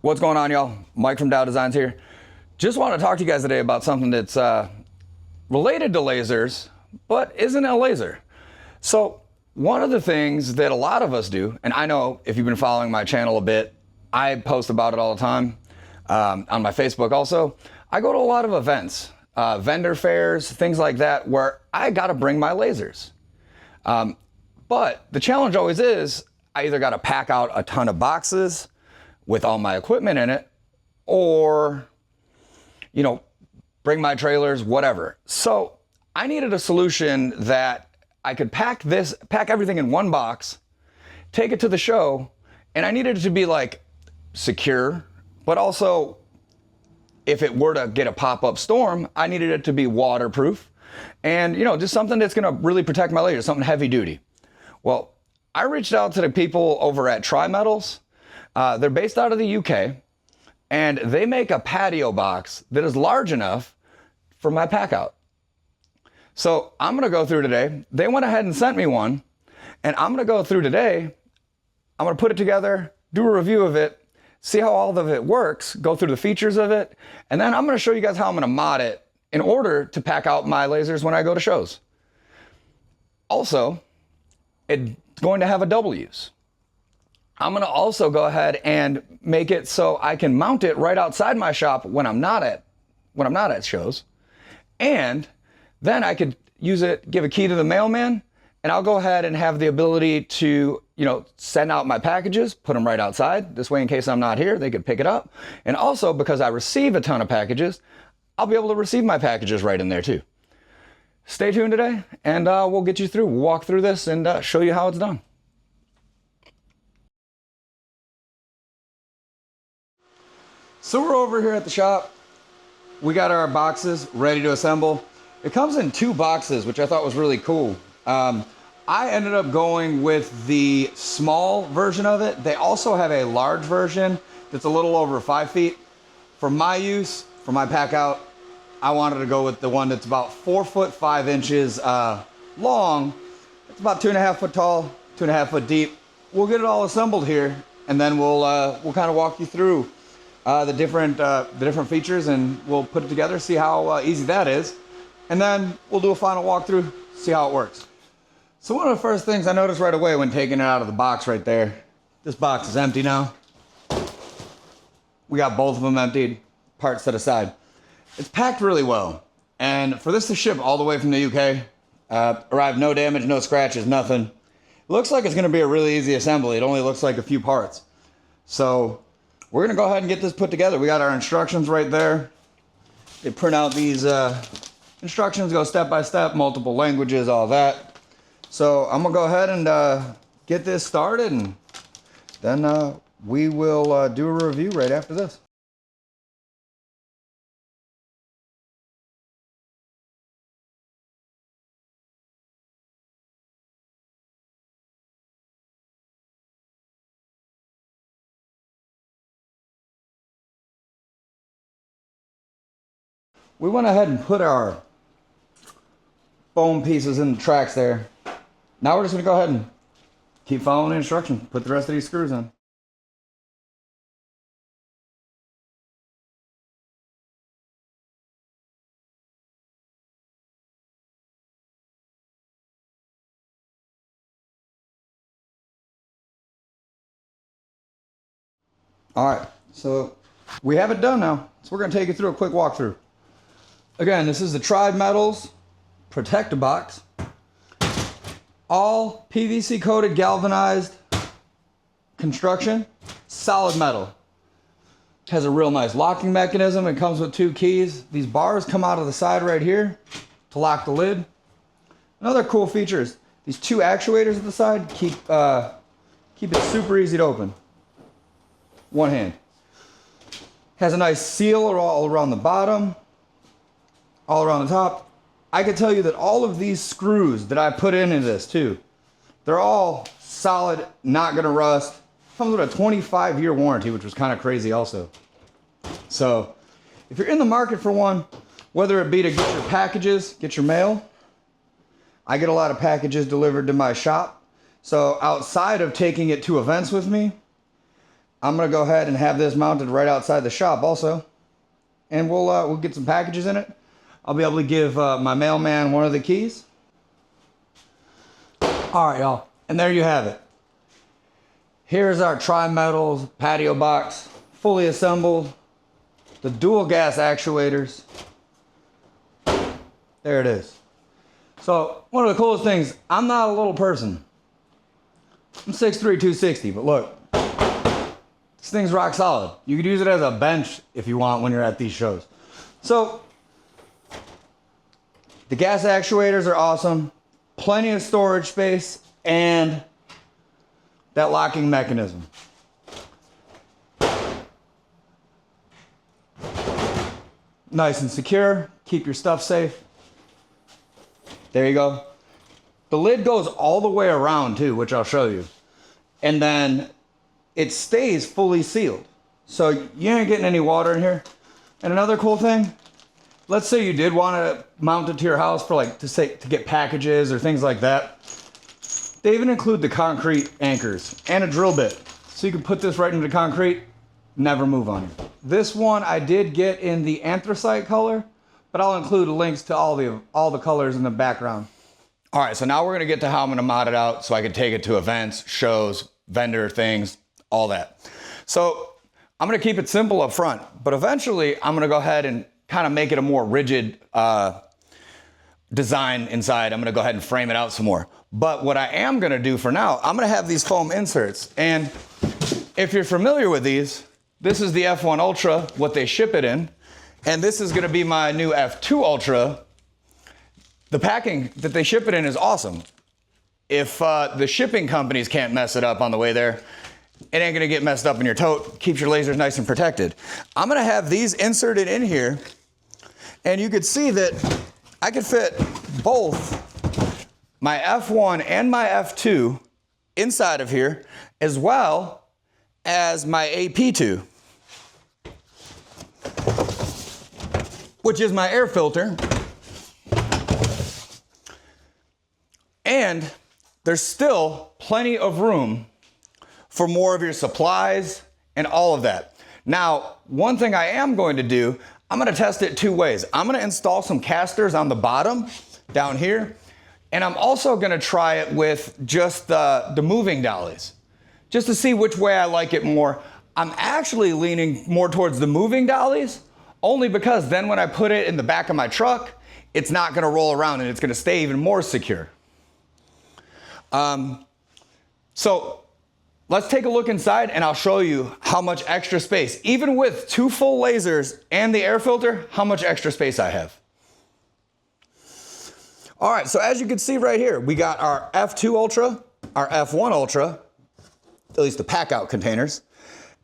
What's going on, y'all? Mike from Dow Designs here. Just want to talk to you guys today about something that's related to lasers, but isn't a laser. So one of the things that a lot of us do, and I know if you've been following my channel a bit, I post about it all the time on my Facebook also. I go to a lot of events, vendor fairs, things like that, where I got to bring my lasers. But the challenge always is I either got to pack out a ton of boxes with all my equipment in it, or, you know, bring my trailers, whatever. So I needed a solution that I could pack everything in one box, take it to the show, and I needed it to be like secure, but also if it were to get a pop-up storm, I needed it to be waterproof and, you know, just something that's gonna really protect my lasers, something heavy duty. Well, I reached out to the people over at Trimetals. They're based out of the UK, and they make a patio box that is large enough for my pack out. So I'm gonna go through today. They went ahead and sent me one, and I'm gonna go through today. I'm gonna put it together, do a review of it, see how all of it works, go through the features of it, and then I'm gonna show you guys how I'm gonna mod it in order to pack out my lasers when I go to shows. Also, it's going to have a double use. I'm gonna also go ahead and make it so I can mount it right outside my shop when I'm not at shows. And then I could use it, give a key to the mailman, and I'll go ahead and have the ability to, you know, send out my packages, put them right outside. This way, in case I'm not here, they could pick it up. And also, because I receive a ton of packages, I'll be able to receive my packages right in there too. Stay tuned today, and we'll get you through, walk through this and show you how it's done. So we're over here at the shop. We got our boxes ready to assemble. It comes in 2 boxes, which I thought was really cool. I ended up going with the small version of it. They also have a large version that's a little over 5 feet. For my use, for my pack out, I wanted to go with the one that's about 4 foot 5 inches long. It's about 2.5 foot tall, 2.5 foot deep. We'll get it all assembled here, and then we'll kind of walk you through the different features, and we'll put it together, see how easy that is, and then we'll do a final walkthrough, see how it works. So one of the first things I noticed right away when taking it out of the box right there, this box is empty now. We got both of them emptied, parts set aside. It's packed really well, and for this to ship all the way from the UK, arrived no damage, no scratches, nothing. It looks like it's going to be a really easy assembly. It only looks like a few parts. So we're gonna go ahead and get this put together. We got our instructions right there. They print out these instructions, go step by step, multiple languages, all that. So I'm gonna go ahead and get this started, and then we will do a review right after this. We went ahead and put our foam pieces in the tracks there. Now we're just gonna go ahead and keep following the instructions, put the rest of these screws in. All right, so we have it done now. So we're gonna take you through a quick walkthrough. Again, this is the Trimetals Patio Box. All PVC coated galvanized construction, solid metal. Has a real nice locking mechanism. It comes with 2 keys. These bars come out of the side right here to lock the lid. Another cool feature is these 2 actuators at the side keep it super easy to open. One hand. Has a nice seal all around the bottom, all around the top. I can tell you that all of these screws that I put into this too, they're all solid, not gonna rust. Comes with a 25-year warranty, which was kind of crazy also. So if you're in the market for one, whether it be to get your packages, get your mail, I get a lot of packages delivered to my shop. So outside of taking it to events with me, I'm gonna go ahead and have this mounted right outside the shop also. And we'll get some packages in it. I'll be able to give my mailman one of the keys. All right, y'all, and there you have it. Here's our Trimetals Patio Box, fully assembled. The dual gas actuators. There it is. So one of the coolest things, I'm not a little person. I'm 6'3", 260, but look, this thing's rock solid. You could use it as a bench if you want when you're at these shows. So the gas actuators are awesome. Plenty of storage space and that locking mechanism. Nice and secure. Keep your stuff safe. There you go. The lid goes all the way around too, which I'll show you. And then it stays fully sealed. So you ain't getting any water in here. And another cool thing, let's say you did want to mount it to your house for like to get packages or things like that. They even include the concrete anchors and a drill bit. So you can put this right into the concrete, never move on you. This one I did get in the anthracite color, but I'll include links to all the colors in the background. All right, so now we're gonna get to how I'm gonna mod it out so I can take it to events, shows, vendor things, all that. So I'm gonna keep it simple up front, but eventually I'm gonna go ahead and kind of make it a more rigid design inside. I'm gonna go ahead and frame it out some more. But what I am gonna do for now, I'm gonna have these foam inserts. And if you're familiar with these, this is the F1 Ultra, what they ship it in. And this is gonna be my new F2 Ultra. The packing that they ship it in is awesome. If the shipping companies can't mess it up on the way there, it ain't gonna get messed up in your tote. Keeps your lasers nice and protected. I'm gonna have these inserted in here, and you could see that I could fit both my F1 and my F2 inside of here, as well as my AP2, which is my air filter. And there's still plenty of room for more of your supplies and all of that. Now, one thing I am going to do, I'm gonna test it two ways. I'm gonna install some casters on the bottom down here, and I'm also gonna try it with just the moving dollies, just to see which way I like it more. I'm actually leaning more towards the moving dollies, only because then when I put it in the back of my truck, it's not gonna roll around and it's gonna stay even more secure. So let's take a look inside and I'll show you how much extra space, even with two full lasers and the air filter, how much extra space I have. All right, so as you can see right here, we got our F2 Ultra, our F1 Ultra, at least the pack out containers,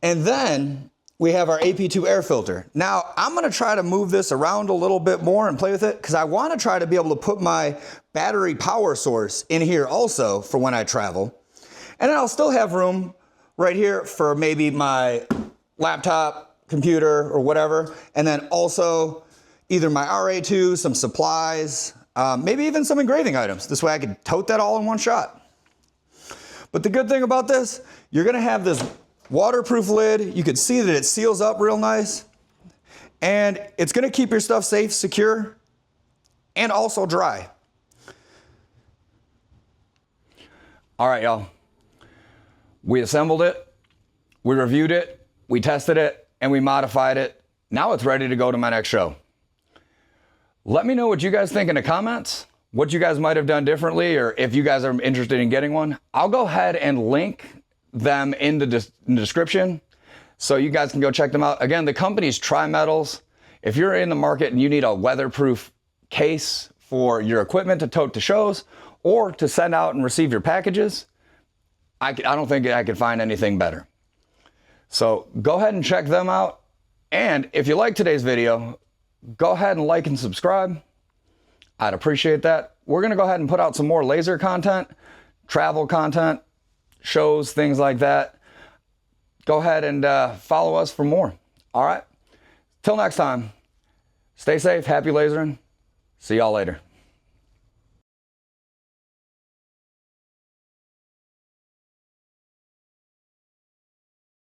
and then we have our AP2 air filter. Now, I'm gonna try to move this around a little bit more and play with it because I wanna try to be able to put my battery power source in here also for when I travel. And then I'll still have room right here for maybe my laptop, computer, or whatever. And then also either my RA2, some supplies, maybe even some engraving items. This way I could tote that all in one shot. But the good thing about this, you're gonna have this waterproof lid. You can see that it seals up real nice. And it's gonna keep your stuff safe, secure, and also dry. All right, y'all. We assembled it, we reviewed it, we tested it, and we modified it. Now it's ready to go to my next show. Let me know what you guys think in the comments, what you guys might have done differently, or if you guys are interested in getting one. I'll go ahead and link them in the description so you guys can go check them out. Again, the company's Trimetals. If you're in the market and you need a weatherproof case for your equipment to tote to shows or to send out and receive your packages, I don't think I could find anything better. So go ahead and check them out. And if you like today's video, go ahead and like and subscribe. I'd appreciate that. We're gonna go ahead and put out some more laser content, travel content, shows, things like that. Go ahead and follow us for more. All right, till next time, stay safe, happy lasering. See y'all later.